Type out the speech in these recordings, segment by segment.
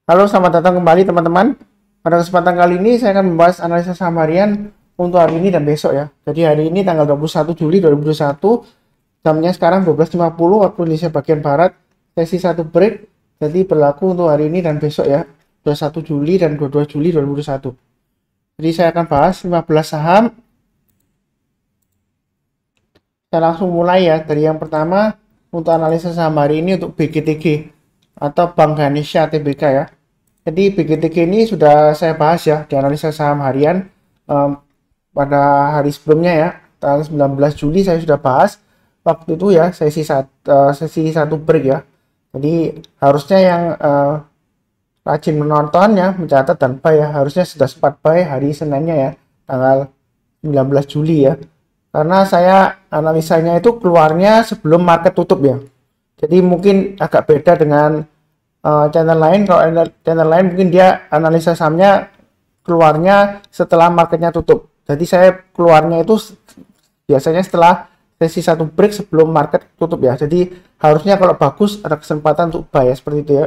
Halo, selamat datang kembali teman-teman. Pada kesempatan kali ini saya akan membahas analisa saham harian untuk hari ini dan besok ya. Jadi hari ini tanggal 21 Juli 2021, jamnya sekarang 12.50 waktu Indonesia bagian Barat, sesi 1 break. Jadi berlaku untuk hari ini dan besok ya, 21 Juli dan 22 Juli 2021. Jadi saya akan bahas 15 saham. Saya langsung mulai ya, dari yang pertama untuk analisa saham hari ini untuk BGTG atau Bank Ganesha Tbk ya. Jadi BGTG ini sudah saya bahas ya di analisa saham harian pada hari sebelumnya ya, tanggal 19 Juli saya sudah bahas waktu itu ya, sesi satu break ya. Jadi harusnya yang rajin menonton ya, mencatat dan buy ya, harusnya sudah sempat buy hari Seninnya ya, tanggal 19 Juli ya. Karena saya analisanya itu keluarnya sebelum market tutup ya. Jadi mungkin agak beda dengan channel lain. Kalau channel lain mungkin dia analisa sahamnya keluarnya setelah marketnya tutup. Jadi saya keluarnya itu biasanya setelah sesi 1 break sebelum market tutup ya. Jadi harusnya kalau bagus ada kesempatan untuk buy ya, seperti itu ya.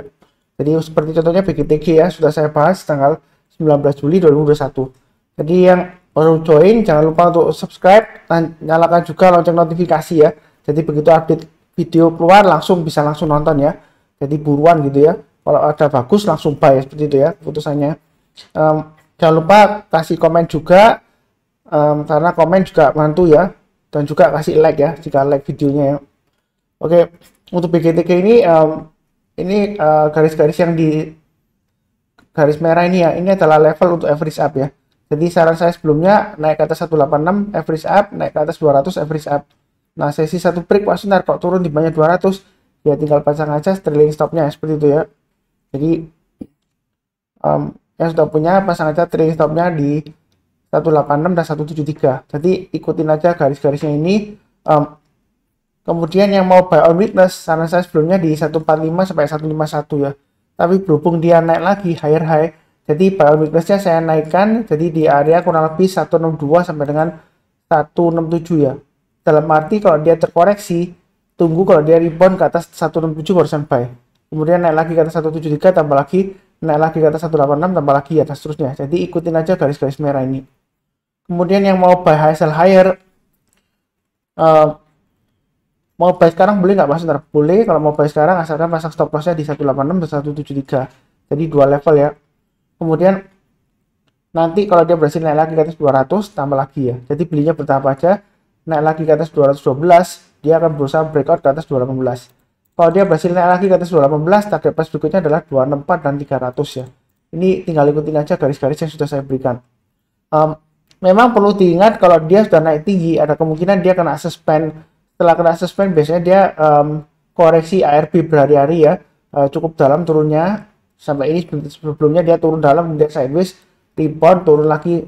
Jadi seperti contohnya BGTG ya, sudah saya bahas tanggal 19 Juli 2021. Jadi yang baru join jangan lupa untuk subscribe dan nyalakan juga lonceng notifikasi ya. Jadi begitu update video keluar bisa langsung nonton ya. Jadi buruan gitu ya, kalau ada bagus langsung buy seperti itu ya keputusannya. Jangan lupa kasih komen juga, karena komen juga bantu ya, dan juga kasih like ya jika like videonya ya. Oke, untuk BGTG ini garis-garis yang di garis merah ini ya, ini adalah level untuk average up ya. Jadi saran saya sebelumnya naik ke atas 186 average up, naik ke atas 200 average up. Nah sesi 1 break Pak Sunar kok turun di banyak 200 ya, tinggal pasang aja trailing stopnya seperti itu ya. Jadi yang sudah punya pasang aja trailing stopnya di 186 dan 173. Jadi ikutin aja garis-garisnya ini. Kemudian yang mau buy on weakness, saran saya sebelumnya di 145 sampai 151 ya. Tapi berhubung dia naik lagi higher high, jadi buy on weaknessnya saya naikkan jadi di area kurang lebih 162 sampai dengan 167 ya. Dalam arti kalau dia terkoreksi, tunggu kalau dia rebound ke atas 167 barusan buy. Kemudian naik lagi ke atas 173 tambah lagi, naik lagi ke atas 186 tambah lagi ya, dan seterusnya. Jadi ikutin aja garis-garis merah ini. Kemudian yang mau buy high sell higher, mau buy sekarang boleh nggak Mas? Boleh, kalau mau buy sekarang asalkan pasang stop lossnya di 186 dan 173. Jadi dua level ya. Kemudian nanti kalau dia berhasil naik lagi ke atas 200 tambah lagi ya. Jadi belinya bertahap aja. Naik lagi ke atas 212, dia akan berusaha breakout ke atas 218. Kalau dia berhasil naik lagi ke atas 218, target price berikutnya adalah 264 dan 300 ya. Ini tinggal ikutin aja garis-garis yang sudah saya berikan. Memang perlu diingat kalau dia sudah naik tinggi, ada kemungkinan dia kena suspend. Setelah kena suspend biasanya dia koreksi ARB berhari-hari ya, cukup dalam turunnya. Sampai ini sebelumnya dia turun dalam, kemudian sideways, rebound, turun lagi,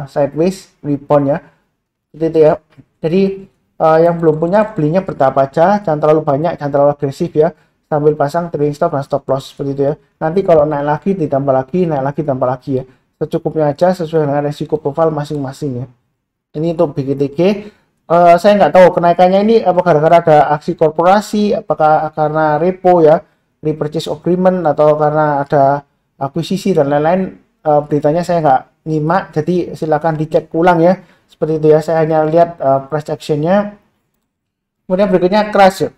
sideways, rebound ya. Seperti itu ya. Jadi yang belum punya belinya bertahap aja, jangan terlalu banyak, jangan terlalu agresif ya, sambil pasang trailing stop dan stop loss seperti itu ya. Nanti kalau naik lagi ditambah lagi, naik lagi tambah lagi ya, secukupnya aja sesuai dengan resiko profil masing-masing ya. Ini untuk BGTG. Saya nggak tahu kenaikannya ini apakah gara-gara ada aksi korporasi, apakah karena repo ya, repurchase agreement, atau karena ada akuisisi dan lain-lain. Beritanya saya nggak nyimak, jadi silakan dicek ulang ya. Seperti itu ya, saya hanya lihat price actionnya. Kemudian berikutnya crash ya.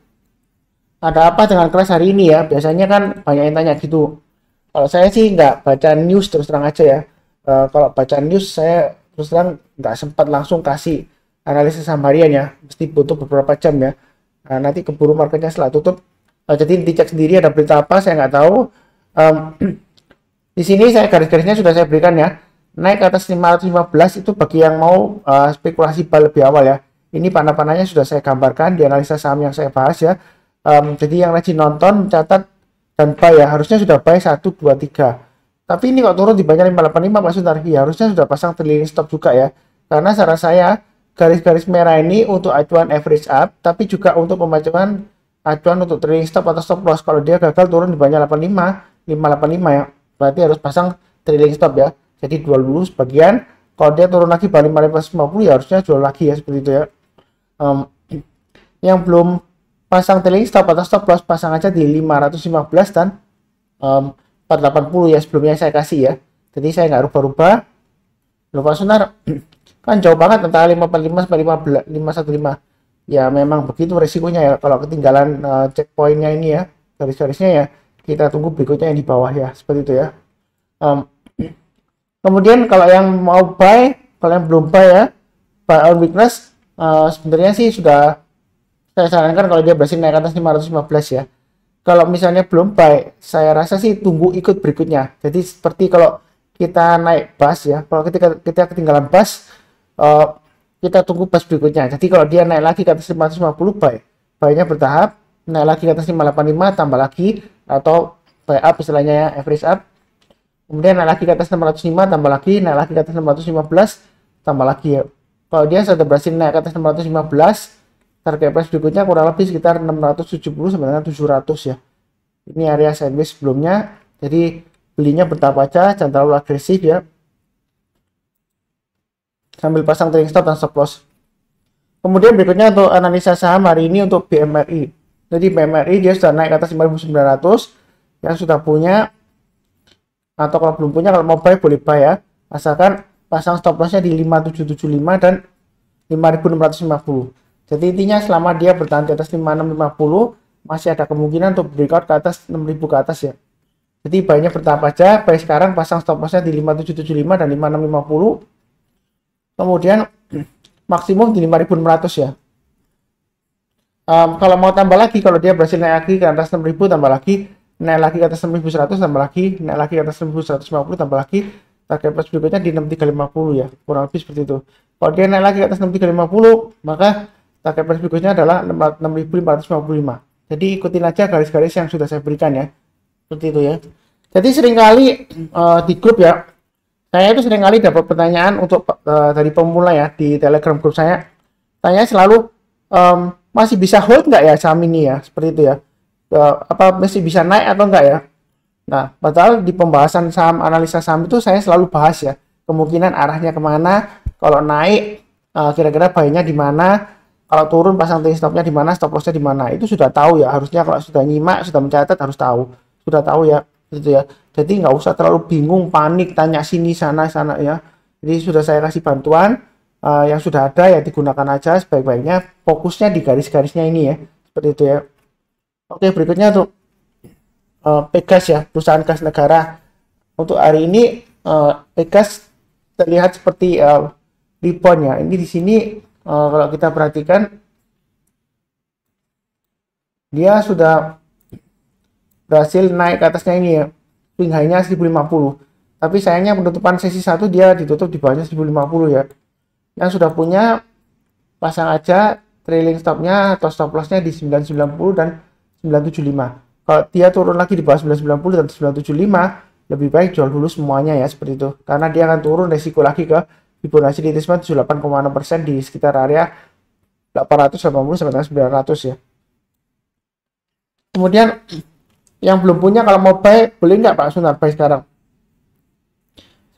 Ada apa dengan crash hari ini ya? Biasanya kan banyak yang tanya gitu. Kalau saya sih nggak baca news, terus terang aja ya. Kalau baca news saya terus terang nggak sempat langsung kasih analisis saham harian ya. Mesti butuh beberapa jam ya. Nanti keburu marketnya setelah tutup. Jadi dicek sendiri ada berita apa, saya nggak tahu. Di sini saya garis-garisnya sudah saya berikan ya. Naik ke atas 515 itu bagi yang mau spekulasi buy lebih awal ya. Ini panah-panahnya sudah saya gambarkan di analisa saham yang saya bahas ya. Jadi yang rajin nonton, mencatat dan buy ya, harusnya sudah buy 1, 2, 3. Tapi ini kok turun di banyak 585 Pak Suntar, ya harusnya sudah pasang trailing stop juga ya. Karena saran saya garis-garis merah ini untuk acuan average up, tapi juga untuk pembacaan acuan untuk trailing stop atau stop loss. Kalau dia gagal turun di banyak 585 ya, berarti harus pasang trailing stop ya. Jadi jual dulu sebagian, kalau dia turun lagi balik 550 ya harusnya jual lagi ya, seperti itu ya. Yang belum pasang trailing stop atau stop loss, pasang aja di 515 dan 480 ya sebelumnya saya kasih ya. Jadi saya nggak rubah-rubah. Loh Pak Sunar, kan jauh banget antara 545 sampai 515. Ya memang begitu resikonya ya kalau ketinggalan checkpointnya ini ya, garis-garisnya ya. Kita tunggu berikutnya yang di bawah ya, seperti itu ya. Kemudian kalau yang mau buy, kalau yang belum buy ya, buy on weakness, sebenarnya sih sudah saya sarankan kalau dia berhasil naik atas 515 ya. Kalau misalnya belum buy, saya rasa sih tunggu ikut berikutnya. Jadi seperti kalau kita naik bus ya, kalau kita ketinggalan bus, kita tunggu bus berikutnya. Jadi kalau dia naik lagi ke atas 550 buy-nya bertahap, naik lagi ke atas 585 tambah lagi, atau buy up istilahnya ya, average up. Kemudian naik lagi ke atas 605 tambah lagi, naik lagi ke atas 615 tambah lagi ya. Kalau dia sudah berhasil naik ke atas 615, target price berikutnya kurang lebih sekitar 670 sampai dengan 700 ya. Ini area sideways sebelumnya, jadi belinya bertahap aja, jangan terlalu agresif ya. Sambil pasang trailing stop dan stop loss. Kemudian berikutnya untuk analisa saham hari ini untuk BMRI. Jadi BMRI dia sudah naik ke atas 5.900, yang sudah punya atau kalau belum punya, kalau mau buy boleh buy ya, asalkan pasang stop lossnya di 5775 dan 5650. Jadi intinya selama dia bertahan di atas 5650 masih ada kemungkinan untuk breakout ke atas 6000 ke atas ya. Jadi buy-nya bertahap aja, buy sekarang pasang stop lossnya di 5775 dan 5650. Kemudian maksimum di 5600 ya. Kalau mau tambah lagi, kalau dia berhasil naik lagi ke atas 6000 tambah lagi, naik lagi ke atas 6100 tambah lagi, naik lagi ke atas 1150 tambah lagi, target price berikutnya di 6350 ya, kurang lebih seperti itu. Kalau dia naik lagi ke atas 6350, maka target price berikutnya adalah 6555. Jadi ikutin aja garis-garis yang sudah saya berikan ya, seperti itu ya. Jadi seringkali di grup ya, saya itu seringkali dapat pertanyaan untuk dari pemula ya di Telegram grup saya, tanya selalu masih bisa hold nggak ya saham ini ya, seperti itu ya. Apa masih bisa naik atau enggak ya? Nah, padahal di pembahasan saham, analisa saham itu saya selalu bahas ya, kemungkinan arahnya kemana, kalau naik kira-kira buy-nya di mana, kalau turun pasang trailing stop-nya di mana, stop loss-nya di mana. Itu sudah tahu ya, harusnya kalau sudah nyimak, sudah mencatat harus tahu. Sudah tahu ya, gitu ya. Jadi nggak usah terlalu bingung, panik, tanya sini, sana ya. Jadi sudah saya kasih bantuan, yang sudah ada ya digunakan aja sebaik-baiknya, fokusnya di garis-garisnya ini ya, seperti itu ya. Oke, berikutnya untuk Pegas ya, perusahaan gas negara. Untuk hari ini Pegas terlihat seperti rebound ya. Ini di sini kalau kita perhatikan dia sudah berhasil naik ke atasnya ini ya. Swing high-nya 1050. Tapi sayangnya penutupan sesi 1 dia ditutup di bawahnya 1050 ya. Yang sudah punya pasang aja trailing stop-nya atau stop loss-nya di 990 dan 975. Kalau dia turun lagi di bawah 990 dan 975, lebih baik jual dulu semuanya ya, seperti itu. Karena dia akan turun resiko lagi ke Fibonacci retracement 78,6% di sekitar area 880 sampai 900 ya. Kemudian yang belum punya kalau mau buy, boleh nggak Pak Sunar buy sekarang?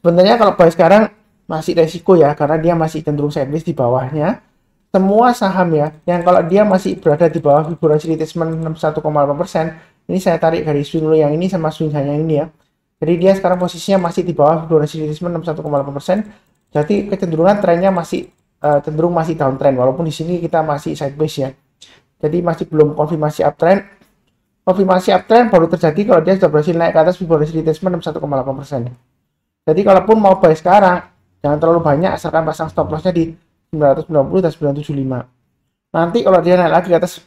Sebenarnya kalau buy sekarang masih resiko ya, karena dia masih cenderung sideways di bawahnya. Semua saham ya, yang kalau dia masih berada di bawah Fibonacci retracement 61,8%, ini saya tarik garis swing low yang ini sama swing high yang ini ya. Jadi dia sekarang posisinya masih di bawah Fibonacci retracement 61,8%. Jadi kecenderungan trennya masih cenderung masih downtrend, walaupun di sini kita masih sideways ya. Jadi masih belum konfirmasi uptrend. Konfirmasi uptrend baru terjadi kalau dia sudah berhasil naik ke atas Fibonacci retracement 61,8%. Jadi kalaupun mau buy sekarang, jangan terlalu banyak, asalkan pasang stop lossnya di 990 dan 975. Nanti kalau dia naik lagi ke atas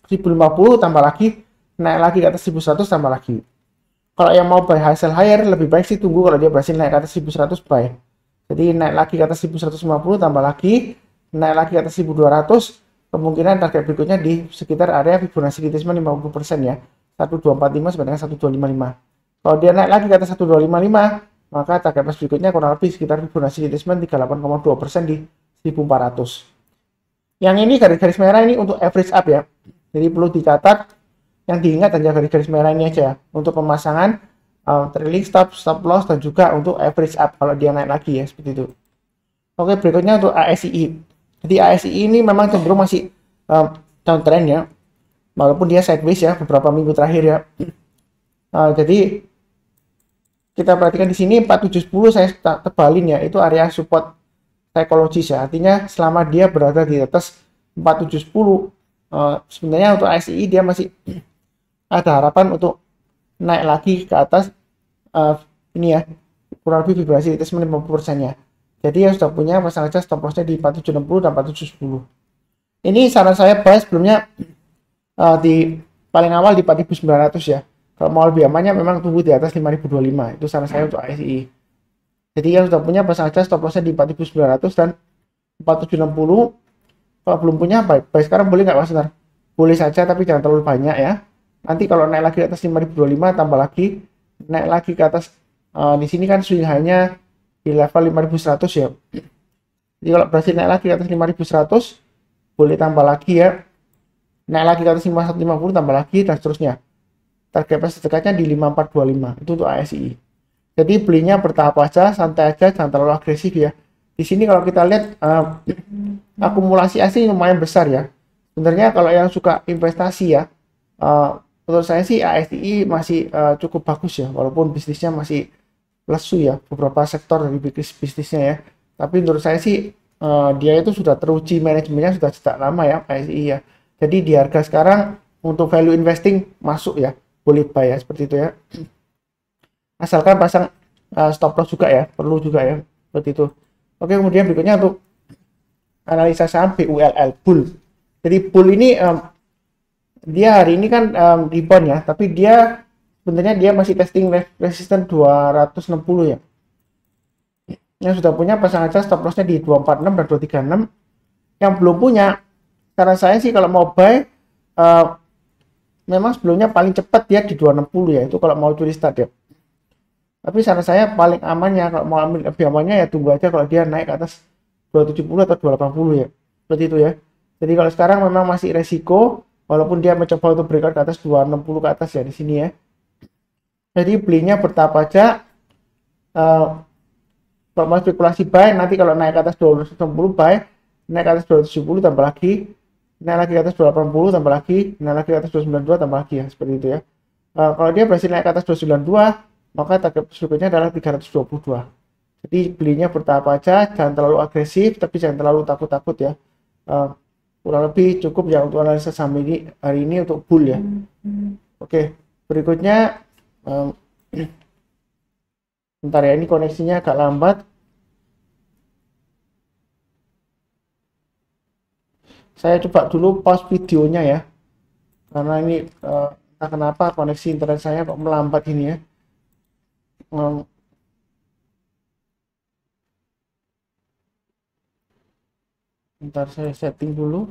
1050 tambah lagi, naik lagi ke atas 1100 tambah lagi. Kalau yang mau buy hasil higher, lebih baik sih tunggu kalau dia berhasil naik ke atas 1100 buy. Jadi naik lagi ke atas 1150 tambah lagi, naik lagi ke atas 1200, kemungkinan target berikutnya di sekitar area Fibonacci retracement 50% ya. 1245 sampai dengan 1255. Kalau dia naik lagi ke atas 1255, maka target price berikutnya kurang lebih sekitar Fibonacci retracement 38,2% di 1400. Yang ini garis-garis merah ini untuk average up ya. Jadi perlu dicatat, yang diingat hanya garis-garis merah ini aja ya, untuk pemasangan trailing stop, stop loss, dan juga untuk average up kalau dia naik lagi ya, seperti itu. Oke, berikutnya untuk ASII. Jadi ASII ini memang cenderung masih downtrend ya, walaupun dia sideways ya beberapa minggu terakhir ya. Jadi kita perhatikan di sini 4710 saya tebalin ya, itu area support psikologis ya. Artinya selama dia berada di atas 4710 sebenarnya untuk ASI dia masih ada harapan untuk naik lagi ke atas ini ya, kurang lebih vibrasi retracement 50%-nya. Jadi ya sudah punya pasang aja stop lossnya di 4760 dan 4710. Ini saran saya buy sebelumnya di paling awal di 4900 ya. Kalau mau lebih amannya memang tunggu di atas 5025. Itu saran saya untuk ASI. Jadi yang sudah punya pasang aja stop lossnya di 4900 dan 4760. Kalau belum punya buy sekarang boleh nggak Mas Nar? Boleh saja tapi jangan terlalu banyak ya. Nanti kalau naik lagi ke atas 5025 tambah lagi, naik lagi ke atas di sini kan swing high-nya di level 5100 ya. Jadi kalau berhasil naik lagi ke atas 5100 boleh tambah lagi ya. Naik lagi ke atas 5150 tambah lagi dan seterusnya. Target price terdekatnya di 5425 itu untuk ASI. Jadi belinya bertahap aja, santai aja, jangan terlalu agresif ya. Di sini kalau kita lihat akumulasi ASI lumayan besar ya. Sebenarnya kalau yang suka investasi ya, menurut saya sih ASI masih cukup bagus ya, walaupun bisnisnya masih lesu ya, beberapa sektor dari bisnisnya ya. Tapi menurut saya sih dia itu sudah teruji manajemennya sudah sejak lama ya ASI ya. Jadi di harga sekarang untuk value investing masuk ya, boleh buy ya seperti itu ya. Asalkan pasang stop loss juga ya, perlu juga ya seperti itu. Oke, kemudian berikutnya untuk analisa saham BULL Bull. Jadi Bull ini dia hari ini kan rebound ya, tapi dia sebenarnya dia masih testing resisten 260 ya. Yang sudah punya pasang aja stop lossnya di 246 dan 236. Yang belum punya, saran saya sih kalau mau buy memang sebelumnya paling cepat dia di 260 ya, itu kalau mau curi start ya. Tapi saran saya paling amannya kalau mau ambil lebih amannya ya tunggu aja kalau dia naik ke atas 270 atau 280 ya. Seperti itu ya. Jadi kalau sekarang memang masih resiko walaupun dia mencoba untuk breakout ke atas 260 ke atas ya di sini ya. Jadi belinya bertahap aja. Kalau mau spekulasi buy nanti kalau naik ke atas 260 buy, naik ke atas 270 tambah lagi, naik lagi ke atas 280 tambah lagi, naik lagi ke atas 292 tambah lagi ya, seperti itu ya. Kalau dia berhasil naik ke atas 292, maka target berikutnya adalah 322. Jadi belinya bertahap aja, jangan terlalu agresif tapi jangan terlalu takut-takut ya. Kurang lebih cukup ya untuk analisa saham ini hari ini untuk bull ya. Oke, berikutnya bentar ya, ini koneksinya agak lambat. Saya coba dulu pause videonya ya, karena ini entah kenapa koneksi internet saya kok melambat ini ya. Bentar saya setting dulu.